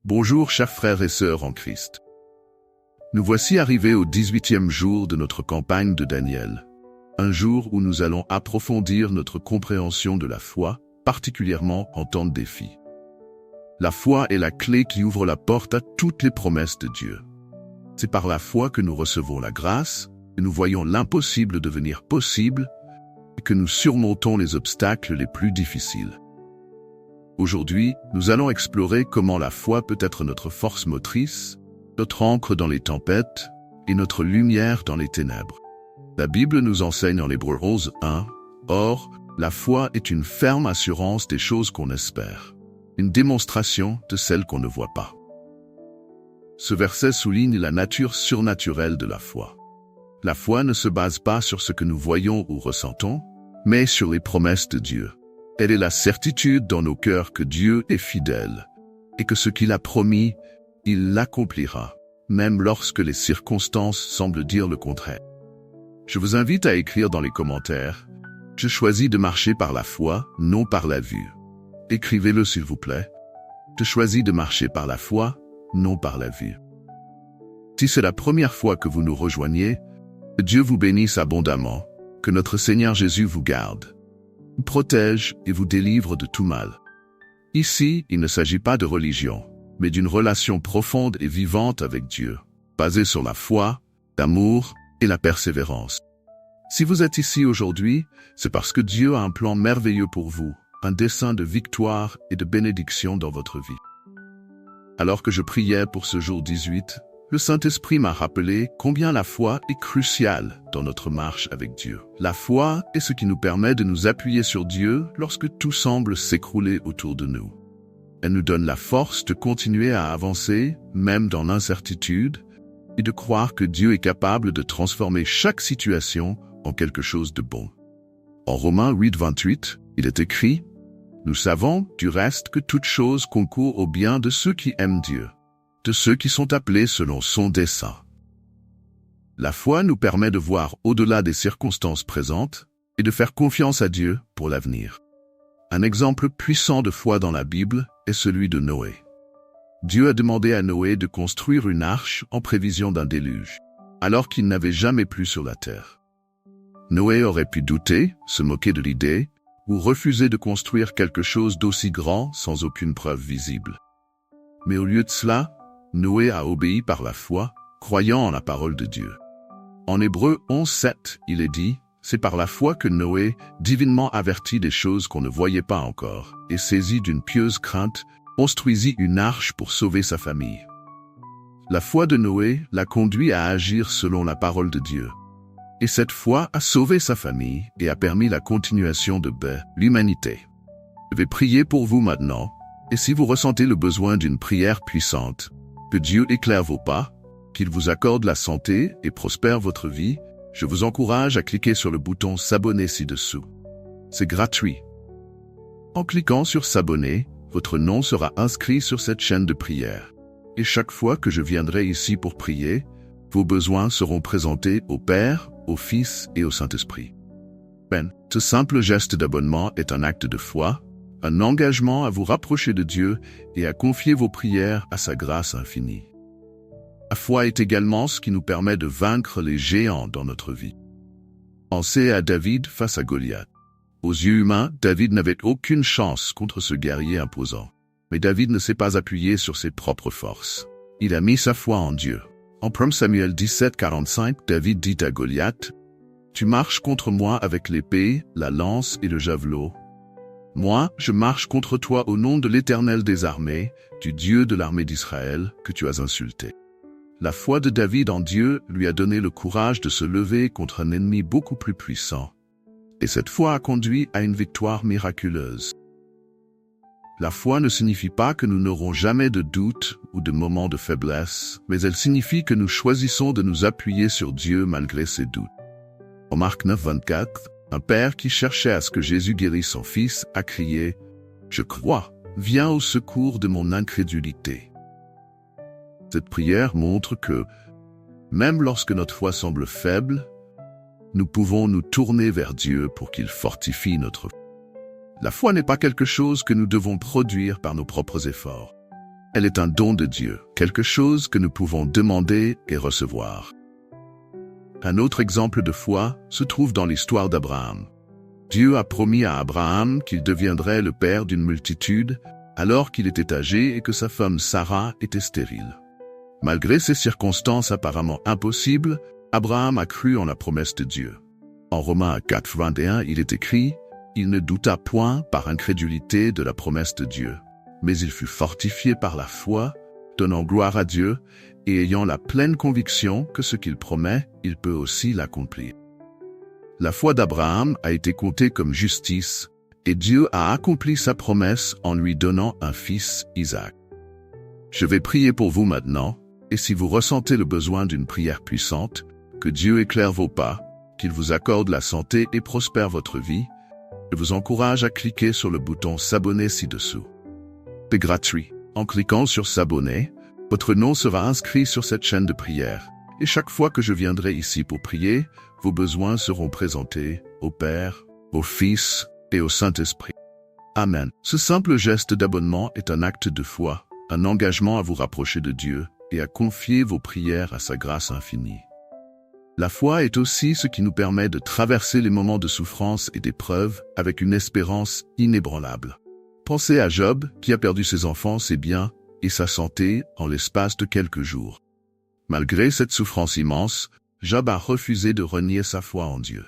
Bonjour chers frères et sœurs en Christ. Nous voici arrivés au 18e jour de notre campagne de Daniel. Un jour où nous allons approfondir notre compréhension de la foi, particulièrement en temps de défi. La foi est la clé qui ouvre la porte à toutes les promesses de Dieu. C'est par la foi que nous recevons la grâce, que nous voyons l'impossible devenir possible et que nous surmontons les obstacles les plus difficiles. Aujourd'hui, nous allons explorer comment la foi peut être notre force motrice, notre ancre dans les tempêtes et notre lumière dans les ténèbres. La Bible nous enseigne en Hébreux 11:1, « Or, la foi est une ferme assurance des choses qu'on espère, une démonstration de celles qu'on ne voit pas. » Ce verset souligne la nature surnaturelle de la foi. La foi ne se base pas sur ce que nous voyons ou ressentons, mais sur les promesses de Dieu. Elle est la certitude dans nos cœurs que Dieu est fidèle et que ce qu'il a promis, il l'accomplira, même lorsque les circonstances semblent dire le contraire. Je vous invite à écrire dans les commentaires « Je choisis de marcher par la foi, non par la vue ». Écrivez-le s'il vous plaît. Je choisis de marcher par la foi, non par la vue. Si c'est la première fois que vous nous rejoignez, que Dieu vous bénisse abondamment, que notre Seigneur Jésus vous garde, vous protège et vous délivre de tout mal. Ici, il ne s'agit pas de religion, mais d'une relation profonde et vivante avec Dieu, basée sur la foi, l'amour et la persévérance. Si vous êtes ici aujourd'hui, c'est parce que Dieu a un plan merveilleux pour vous, un dessein de victoire et de bénédiction dans votre vie. Alors que je priais pour ce jour 18, le Saint-Esprit m'a rappelé combien la foi est cruciale dans notre marche avec Dieu. La foi est ce qui nous permet de nous appuyer sur Dieu lorsque tout semble s'écrouler autour de nous. Elle nous donne la force de continuer à avancer, même dans l'incertitude, et de croire que Dieu est capable de transformer chaque situation en quelque chose de bon. En Romains 8:28, il est écrit « Nous savons, du reste, que toute chose concourt au bien de ceux qui aiment Dieu, de ceux qui sont appelés selon son dessein. » La foi nous permet de voir au-delà des circonstances présentes et de faire confiance à Dieu pour l'avenir. Un exemple puissant de foi dans la Bible est celui de Noé. Dieu a demandé à Noé de construire une arche en prévision d'un déluge, alors qu'il n'avait jamais plu sur la terre. Noé aurait pu douter, se moquer de l'idée, ou refuser de construire quelque chose d'aussi grand sans aucune preuve visible. Mais au lieu de cela, Noé a obéi par la foi, croyant en la parole de Dieu. En Hébreux 11:7, il est dit « C'est par la foi que Noé, divinement averti des choses qu'on ne voyait pas encore, et saisi d'une pieuse crainte, construisit une arche pour sauver sa famille. » La foi de Noé l'a conduit à agir selon la parole de Dieu. Et cette foi a sauvé sa famille et a permis la continuation de l'humanité. Je vais prier pour vous maintenant, et si vous ressentez le besoin d'une prière puissante, que Dieu éclaire vos pas, qu'il vous accorde la santé et prospère votre vie, je vous encourage à cliquer sur le bouton s'abonner ci-dessous. C'est gratuit. En cliquant sur s'abonner, votre nom sera inscrit sur cette chaîne de prière. Et chaque fois que je viendrai ici pour prier, vos besoins seront présentés au Père, au Fils et au Saint-Esprit. Ce simple geste d'abonnement est un acte de foi, un engagement à vous rapprocher de Dieu et à confier vos prières à sa grâce infinie. La foi est également ce qui nous permet de vaincre les géants dans notre vie. Pensez à David face à Goliath. Aux yeux humains, David n'avait aucune chance contre ce guerrier imposant. Mais David ne s'est pas appuyé sur ses propres forces. Il a mis sa foi en Dieu. En 1 Samuel 17:45, David dit à Goliath, « Tu marches contre moi avec l'épée, la lance et le javelot. Moi, je marche contre toi au nom de l'Éternel des armées, du Dieu de l'armée d'Israël, que tu as insulté. » La foi de David en Dieu lui a donné le courage de se lever contre un ennemi beaucoup plus puissant. Et cette foi a conduit à une victoire miraculeuse. La foi ne signifie pas que nous n'aurons jamais de doutes ou de moments de faiblesse, mais elle signifie que nous choisissons de nous appuyer sur Dieu malgré ces doutes. En Marc 9:24, un père qui cherchait à ce que Jésus guérisse son fils a crié « Je crois, viens au secours de mon incrédulité. » Cette prière montre que, même lorsque notre foi semble faible, nous pouvons nous tourner vers Dieu pour qu'il fortifie notre foi. La foi n'est pas quelque chose que nous devons produire par nos propres efforts. Elle est un don de Dieu, quelque chose que nous pouvons demander et recevoir. Un autre exemple de foi se trouve dans l'histoire d'Abraham. Dieu a promis à Abraham qu'il deviendrait le père d'une multitude alors qu'il était âgé et que sa femme Sarah était stérile. Malgré ces circonstances apparemment impossibles, Abraham a cru en la promesse de Dieu. En Romains 4:21, il est écrit « Il ne douta point par incrédulité de la promesse de Dieu, mais il fut fortifié par la foi, donnant gloire à Dieu et ayant la pleine conviction que ce qu'il promet, il peut aussi l'accomplir. » La foi d'Abraham a été comptée comme justice, et Dieu a accompli sa promesse en lui donnant un fils, Isaac. Je vais prier pour vous maintenant, et si vous ressentez le besoin d'une prière puissante, que Dieu éclaire vos pas, qu'il vous accorde la santé et prospère votre vie, je vous encourage à cliquer sur le bouton s'abonner ci-dessous. C'est gratuit. En cliquant sur s'abonner, votre nom sera inscrit sur cette chaîne de prière, et chaque fois que je viendrai ici pour prier, vos besoins seront présentés au Père, au Fils et au Saint-Esprit. Amen. Ce simple geste d'abonnement est un acte de foi, un engagement à vous rapprocher de Dieu et à confier vos prières à sa grâce infinie. La foi est aussi ce qui nous permet de traverser les moments de souffrance et d'épreuve avec une espérance inébranlable. Pensez à Job qui a perdu ses enfants, ses biens et sa santé en l'espace de quelques jours. Malgré cette souffrance immense, Job a refusé de renier sa foi en Dieu.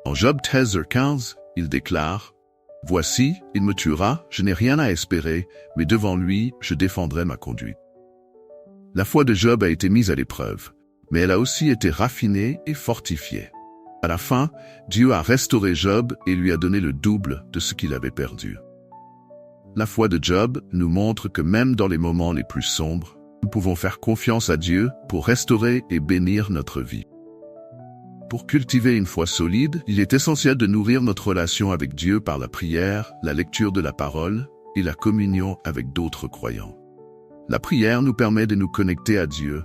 En Job 13:15, il déclare « Voici, il me tuera, je n'ai rien à espérer, mais devant lui, je défendrai ma conduite. » La foi de Job a été mise à l'épreuve, mais elle a aussi été raffinée et fortifiée. À la fin, Dieu a restauré Job et lui a donné le double de ce qu'il avait perdu. La foi de Job nous montre que même dans les moments les plus sombres, nous pouvons faire confiance à Dieu pour restaurer et bénir notre vie. Pour cultiver une foi solide, il est essentiel de nourrir notre relation avec Dieu par la prière, la lecture de la parole et la communion avec d'autres croyants. La prière nous permet de nous connecter à Dieu,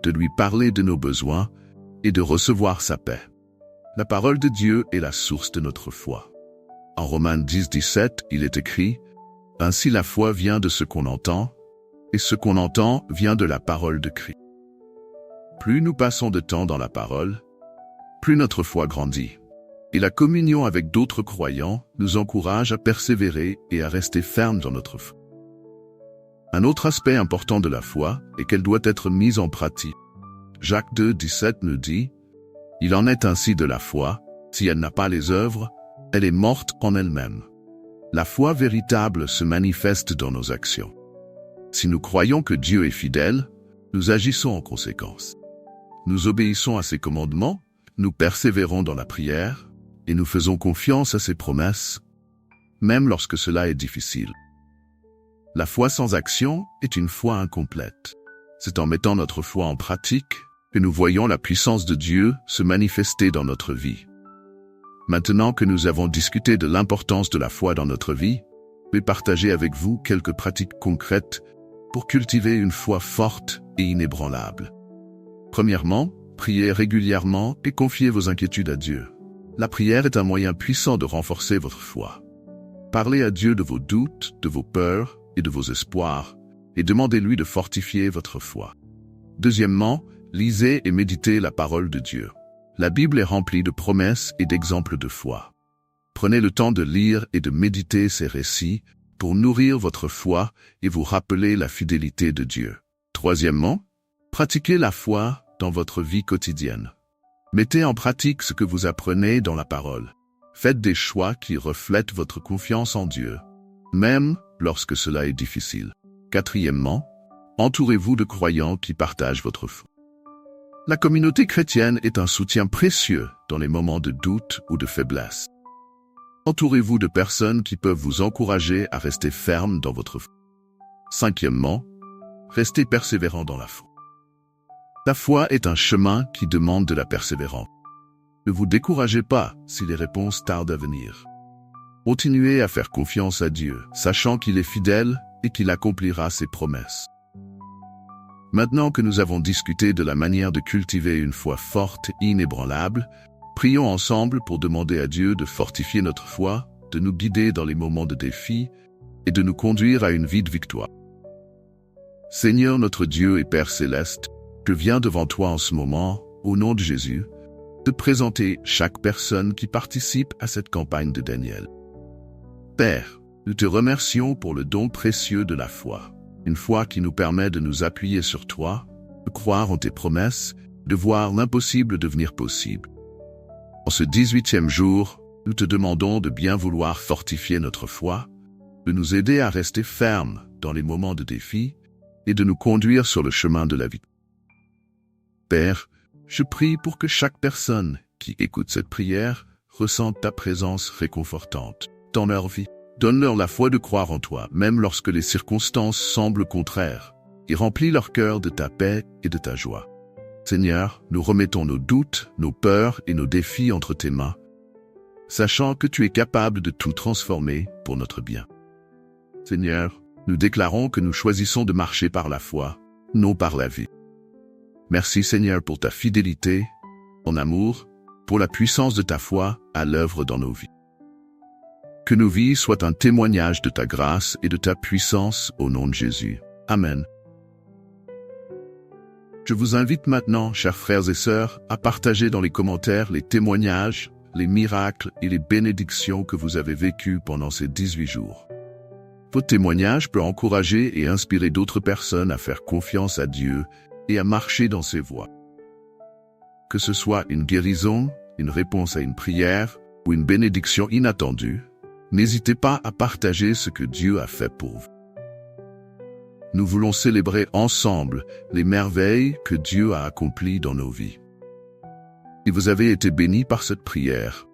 de lui parler de nos besoins et de recevoir sa paix. La parole de Dieu est la source de notre foi. En Romains 10:17, il est écrit « Ainsi la foi vient de ce qu'on entend, et ce qu'on entend vient de la parole de Christ. » Plus nous passons de temps dans la parole, plus notre foi grandit. Et la communion avec d'autres croyants nous encourage à persévérer et à rester fermes dans notre foi. Un autre aspect important de la foi est qu'elle doit être mise en pratique. Jacques 2:17 nous dit « Il en est ainsi de la foi, si elle n'a pas les œuvres, elle est morte en elle-même. » La foi véritable se manifeste dans nos actions. Si nous croyons que Dieu est fidèle, nous agissons en conséquence. Nous obéissons à ses commandements, nous persévérons dans la prière et nous faisons confiance à ses promesses, même lorsque cela est difficile. La foi sans action est une foi incomplète. C'est en mettant notre foi en pratique que nous voyons la puissance de Dieu se manifester dans notre vie. Maintenant que nous avons discuté de l'importance de la foi dans notre vie, je vais partager avec vous quelques pratiques concrètes pour cultiver une foi forte et inébranlable. Premièrement, priez régulièrement et confiez vos inquiétudes à Dieu. La prière est un moyen puissant de renforcer votre foi. Parlez à Dieu de vos doutes, de vos peurs et de vos espoirs, et demandez-lui de fortifier votre foi. Deuxièmement, lisez et méditez la parole de Dieu. La Bible est remplie de promesses et d'exemples de foi. Prenez le temps de lire et de méditer ces récits pour nourrir votre foi et vous rappeler la fidélité de Dieu. Troisièmement, pratiquez la foi dans votre vie quotidienne. Mettez en pratique ce que vous apprenez dans la parole. Faites des choix qui reflètent votre confiance en Dieu, même lorsque cela est difficile. Quatrièmement, entourez-vous de croyants qui partagent votre foi. La communauté chrétienne est un soutien précieux dans les moments de doute ou de faiblesse. Entourez-vous de personnes qui peuvent vous encourager à rester ferme dans votre foi. Cinquièmement, restez persévérant dans la foi. La foi est un chemin qui demande de la persévérance. Ne vous découragez pas si les réponses tardent à venir. Continuez à faire confiance à Dieu, sachant qu'il est fidèle et qu'il accomplira ses promesses. Maintenant que nous avons discuté de la manière de cultiver une foi forte et inébranlable, prions ensemble pour demander à Dieu de fortifier notre foi, de nous guider dans les moments de défi et de nous conduire à une vie de victoire. Seigneur notre Dieu et Père céleste, je viens devant toi en ce moment, au nom de Jésus, de présenter chaque personne qui participe à cette campagne de Daniel. Père, nous te remercions pour le don précieux de la foi, une foi qui nous permet de nous appuyer sur toi, de croire en tes promesses, de voir l'impossible devenir possible. En ce 18e jour, nous te demandons de bien vouloir fortifier notre foi, de nous aider à rester fermes dans les moments de défi et de nous conduire sur le chemin de la vie. Père, je prie pour que chaque personne qui écoute cette prière ressente ta présence réconfortante dans leur vie. Donne-leur la foi de croire en toi, même lorsque les circonstances semblent contraires, et remplis leur cœur de ta paix et de ta joie. Seigneur, nous remettons nos doutes, nos peurs et nos défis entre tes mains, sachant que tu es capable de tout transformer pour notre bien. Seigneur, nous déclarons que nous choisissons de marcher par la foi, non par la vie. Merci Seigneur pour ta fidélité, ton amour, pour la puissance de ta foi à l'œuvre dans nos vies. Que nos vies soient un témoignage de ta grâce et de ta puissance au nom de Jésus. Amen. Je vous invite maintenant, chers frères et sœurs, à partager dans les commentaires les témoignages, les miracles et les bénédictions que vous avez vécus pendant ces 18 jours. Votre témoignage peut encourager et inspirer d'autres personnes à faire confiance à Dieu et à marcher dans ses voies. Que ce soit une guérison, une réponse à une prière ou une bénédiction inattendue, n'hésitez pas à partager ce que Dieu a fait pour vous. Nous voulons célébrer ensemble les merveilles que Dieu a accomplies dans nos vies. Si vous avez été bénis par cette prière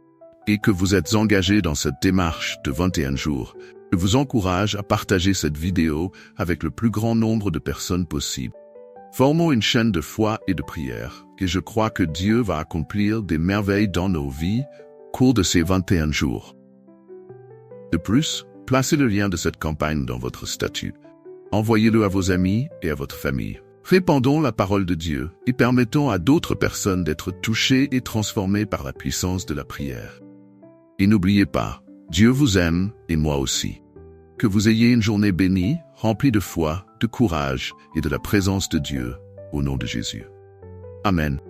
et que vous êtes engagés dans cette démarche de 21 jours, je vous encourage à partager cette vidéo avec le plus grand nombre de personnes possible. Formons une chaîne de foi et de prière, et je crois que Dieu va accomplir des merveilles dans nos vies au cours de ces 21 jours. De plus, placez le lien de cette campagne dans votre statut. Envoyez-le à vos amis et à votre famille. Répandons la parole de Dieu et permettons à d'autres personnes d'être touchées et transformées par la puissance de la prière. Et n'oubliez pas, Dieu vous aime et moi aussi. Que vous ayez une journée bénie, remplie de foi, de courage et de la présence de Dieu, au nom de Jésus. Amen.